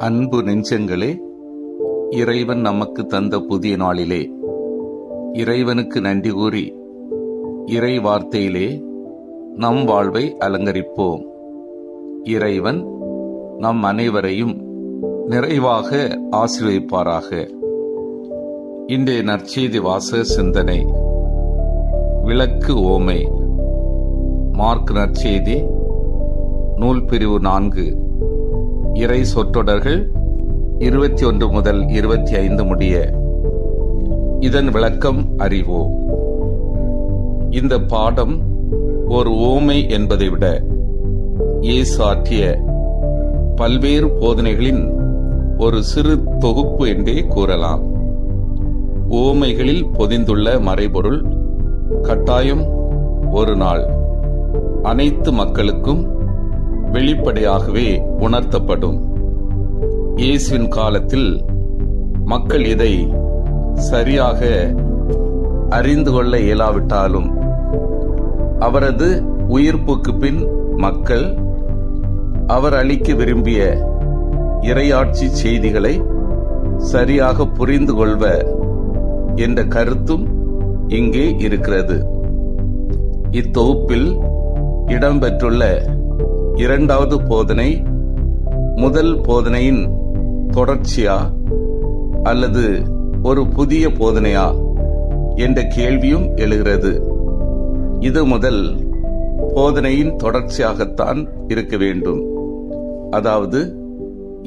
அன்பு நெஞ்சங்களே, இறைவன் நமக்கு தந்த புதிய நாளிலே இறைவனுக்கு நன்றி கூறி இறை வார்த்தையிலே நம் வாழ்வை அலங்கரிப்போம். இறைவன் நம் அனைவரையும் நிறைவாக ஆசீர்வதிப்பாராக. இன்றைய நற்செய்தி வாசக சிந்தனை விளக்கு ஓமை. மார்க் நற்செய்தி நூல் பிரிவு 4 இறை சொற்றொடர்கள் 21 முதல் 25 முடிய. இதன் விளக்கம் அறிவோம். இந்த பாடம் ஒரு ஓமை என்பதை விட இயேசு ஆற்றிய பல்வேறு போதனைகளின் ஒரு சிறு தொகுப்பு என்றே கூறலாம். ஓமைகளில் பொதிந்துள்ள மறைபொருள் கட்டாயம் ஒரு நாள் அனைத்து மக்களுக்கும் வெளிப்படையாகவே உணர்த்தப்படும். இயேசுவின் காலத்தில் மக்கள் இதை சரியாக அறிந்து கொள்ள இயலாவிட்டாலும் அவரது உயிர்ப்புக்கு பின் மக்கள் அவர் அளிக்க விரும்பிய இறையாட்சி செய்திகளை சரியாக புரிந்து கொள்வர் என்ற கருத்தும் இங்கே இருக்கிறது. இத்தொகுப்பில் இடம்பெற்றுள்ள இரண்டாவது போதனை முதல் போதனையின் தொடர்ச்சியா அல்லது ஒரு புதிய போதனையா என்ற கேள்வியும் எழுகிறது. இது முதல் போதனையின் தொடர்ச்சியாகத்தான் இருக்க வேண்டும். அதாவது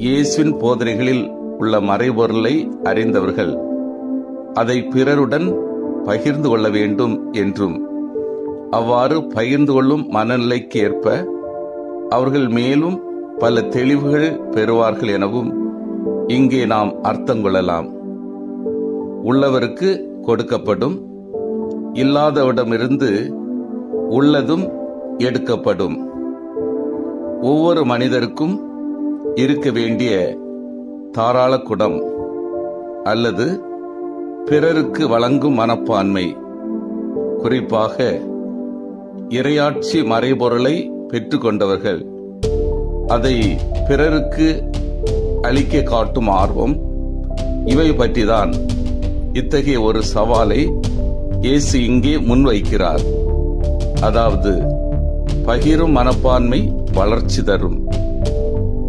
இயேசுவின் போதனைகளில் உள்ள மறைபொருளை அறிந்தவர்கள் அதை பிறருடன் பகிர்ந்து கொள்ள வேண்டும் என்றும், அவ்வாறு பகிர்ந்து கொள்ளும் மனநிலைக்கு ஏற்ப அவர்கள் மேலும் பல தெளிவுகள் பெறுவார்கள் எனவும் இங்கே நாம் அர்த்தம் கொள்ளலாம். உள்ளவருக்கு கொடுக்கப்படும், இல்லாதவிடமிருந்து உள்ளதும் எடுக்கப்படும். ஒவ்வொரு மனிதருக்கும் இருக்க வேண்டிய தாராள குணம் அல்லது பிறருக்கு வழங்கும் மனப்பான்மை, குறிப்பாக இறையாட்சி மறைபொருளை பெற்றுக்கொண்டவர்கள் அதை பிறருக்கு அளிக்க காட்டும் ஆர்வம், இவை பற்றிதான் இத்தகைய ஒரு சவாலை இயேசு இங்கே முன்வைக்கிறார். அதாவது பகிரும் மனப்பான்மை வளர்ச்சி தரும்,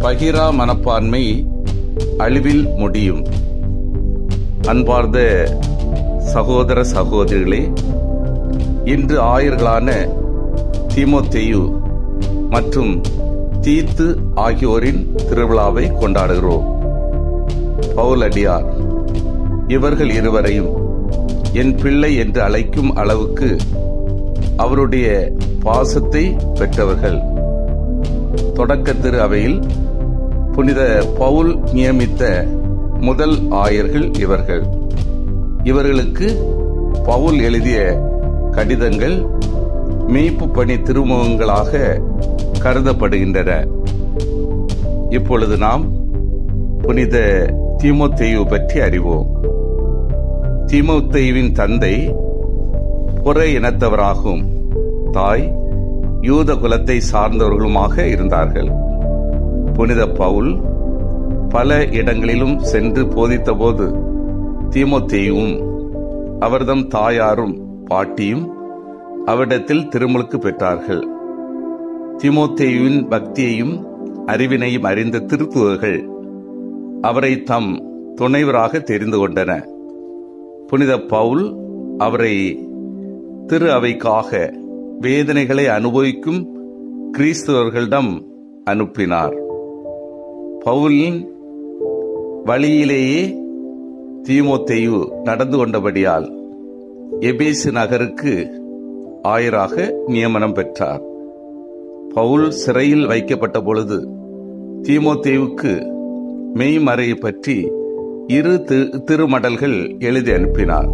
பகிரா மனப்பான்மை அழிவில் முடியும். அன்பார்ந்த சகோதர சகோதரிகளே, இன்று ஆயர்களான தீமோத்தேயு மற்றும் தீத்து ஆகியோரின் திருவிழாவை கொண்டாடுகிறோம். பவுலடியார் இவர்கள் இருவரையும் என் பிள்ளை என்று அழைக்கும் அளவுக்கு அவருடைய பாசத்தை பெற்றவர்கள். தொடக்க திரு அவையில் புனித பவுல் நியமித்த முதல் ஆயர்கள் இவர்கள். இவர்களுக்கு பவுல் எழுதிய கடிதங்கள் மீட்பு பணி திருமுகங்களாக கருதப்படுகின்றன. இப்பொழுது நாம் புனித தீமோத்தேயு பற்றி அறிவோம். தீமோத்தேயுவின் தந்தை புற இனத்தவராகும், தாய் யூத குலத்தை சார்ந்தவர்களுமாக இருந்தார்கள். புனித பவுல் பல இடங்களிலும் சென்று போதித்த போது தீமோத்தேயுவும் அவர்தம் தாயாரும் பாட்டியும் அவரிடத்தில் திருமுழுக்கு பெற்றார்கள். தீமோத்தேயுவின் பக்தியையும் அறிவினையும் அறிந்த திருத்துவர்கள் அவரை தம் துணைவராக தெரிந்து கொண்டன. புனித பவுல் அவரை திரு அவைக்காக வேதனைகளை அனுபவிக்கும் கிறிஸ்தவர்களிடம் அனுப்பினார். பவுலின் வழியிலேயே தீமோத்தேயு நடந்து கொண்டபடியால் எபேசு நகருக்கு ஆயராக நியமனம் பெற்றார். பவுல் சிறையில் வைக்கப்பட்ட பொழுது தீமோத்தேயுவுக்கு மெய்மறையை பற்றி 2 திருமடல்கள் எழுதி அனுப்பினார்.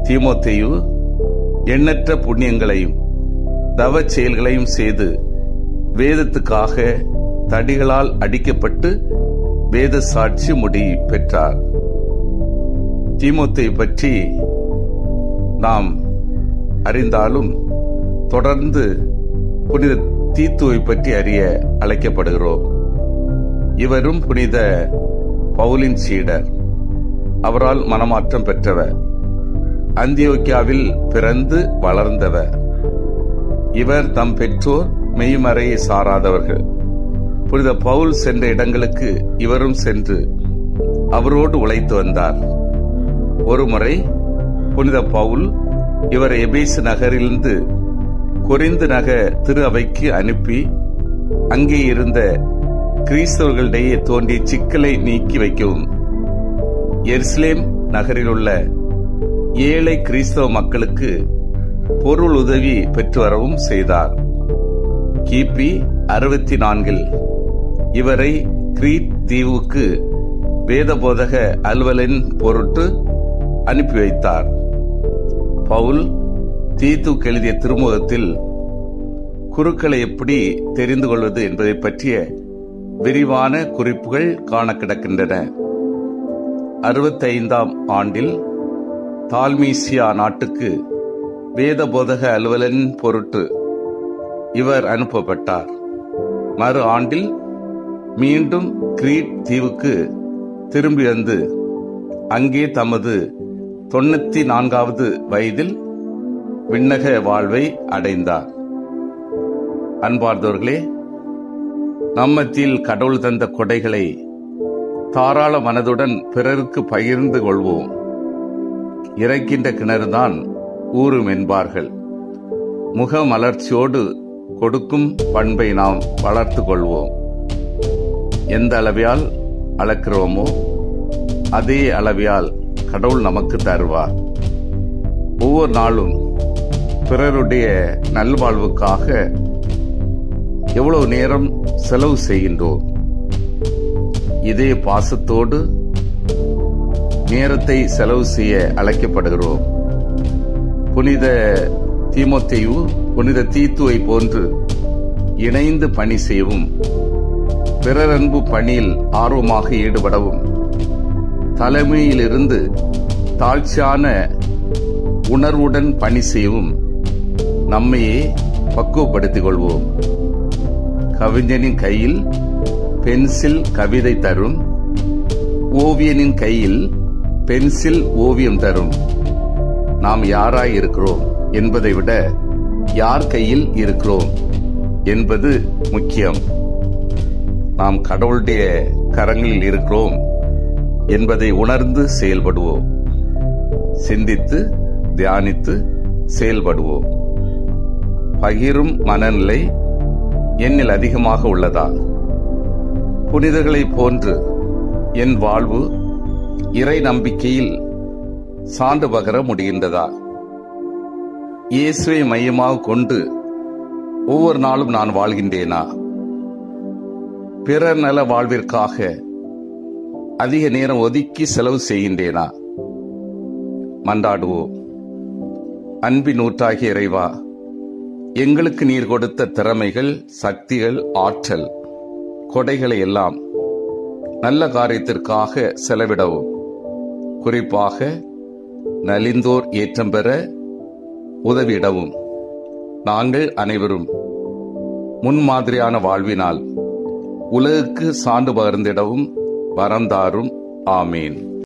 தீமோத்தேயு எண்ணற்ற புண்ணியங்களையும் தவ செயல்களையும் செய்து வேதத்துக்காக தடிகளால் அடிக்கப்பட்டு வேத சாட்சி முடி பெற்றார். தீமோத்தேயு பற்றி நாம் அறிந்தாலும் தொடர்ந்து புனித தீத்துவை பற்றி அறிய அழைக்கப்படுகிறோம். இவரும் புனித பவுலின் சீடர். அவரால் மனமாற்றம் பெற்றவர். அந்தியோக்கியாவில் பிறந்து வளர்ந்தவர். இவர் தம் பெற்றோர் மெய்மறையை சாராதவர்கள். புனித பவுல் சென்ற இடங்களுக்கு இவரும் சென்று அவரோடு உழைத்து வந்தார். ஒருமுறை புனித பவுல் இவரை எபேசு நகரிலிருந்து கொரிந்து நகர் திரு அவைக்கு அனுப்பி அங்கே இருந்த கிறிஸ்தவர்களிடையே தோன்றிய சிக்கலை நீக்கி வைக்கவும் எருசலேம் நகரில் உள்ள ஏழை கிறிஸ்தவ மக்களுக்கு பொருள் உதவி பெற்று வரவும் செய்தார். கிபி 64 இவரை கிரீட் தீவுக்கு வேத போதக அலுவலின் பொருட்டு அனுப்பி வைத்தார். பவுல் தீத்துக்கு எழுதிய திருமுகத்தில் குருக்களை எப்படி தெரிந்து கொள்வது என்பதை பற்றிய விரிவான குறிப்புகள் காண கிடக்கின்றன. 65ஆம் ஆண்டில் தால்மீசியா நாட்டுக்கு வேத போதக அலுவலின் பொருட்டு இவர் அனுப்பப்பட்டார். மறு ஆண்டில் மீண்டும் கிரீட் தீவுக்கு திரும்பி வந்து அங்கே தமது 94வது வயதில் விண்ணக வாழ்வை அடைந்தார். அன்பார்ந்தவர்களே, நம்மத்தில் கடவுள் தந்த கொடைகளை தாராள மனதுடன் பிறருக்கு பகிர்ந்து கொள்வோம். இறைக்கின்ற கிணறுதான் ஊறும் என்பார்கள். முக மலர்ச்சியோடு கொடுக்கும் பண்பை நாம் வளர்த்து கொள்வோம். எந்த அளவையால் அளக்கிறோமோ அதே அளவையால் கடவுள் நமக்கு தருவார். ஒவ்வொரு நாளும் பிறருடைய நல்வாழ்வுக்காக எவ்வளவு நேரம் செலவு செய்கின்றோம். இதே பாசத்தோடு நேரத்தை செலவு செய்ய அழைக்கப்படுகிறோம். புனித தீமோத்தேயு புனித தீத்துவை போன்று இணைந்து பணி செய்யவும், பிறரன்பு பணியில் ஆர்வமாக ஈடுபடவும், தலைமையிலிருந்து தாழ்ச்சியான உணர்வுடன் பணி செய்யவும் நம்மையே பக்குவப்படுத்திக் கொள்வோம். கவிஞனின் கையில் பென்சில் கவிதை தரும், ஓவியனின் கையில் பென்சில் ஓவியம் தரும். நாம் யாராய் இருக்கிறோம் என்பதை விட யார் கையில் இருக்கிறோம் என்பது முக்கியம். நாம் கடவுளுடைய கரங்களில் இருக்கிறோம் என்பதை உணர்ந்து செயல்படுவோம். சிந்தித்து தியானித்து செயல்படுவோம். பகிரும் மனநிலை என்னில் அதிகமாக உள்ளதா? புனிதர்களை போன்று என் வாழ்வு இறை நம்பிக்கையில் சான்று பகர முடிகின்றதா? இயேசுவை மையமாக கொண்டு ஒவ்வொரு நாளும் நான் வாழ்கின்றேனா? பிறர் நல வாழ்விற்காக அதிக நேரம் ஒதுக்கி செலவு செய்கின்றேனா? மன்றாடுவோம். அன்பின் ஊற்றாகிய இறைவா, எங்களுக்கு நீர் கொடுத்த திறமைகள், சக்திகள், ஆற்றல், கொடைகளை எல்லாம் நல்ல காரியத்திற்காக செலவிடவும், குறிப்பாக நலிந்தோர் ஏற்றம் பெற உதவியிடவும், நாங்கள் அனைவரும் முன்மாதிரியான வாழ்வினால் உலகுக்கு சான்று பகிர்ந்திடவும் வரந்தாரும். ஆமீன்.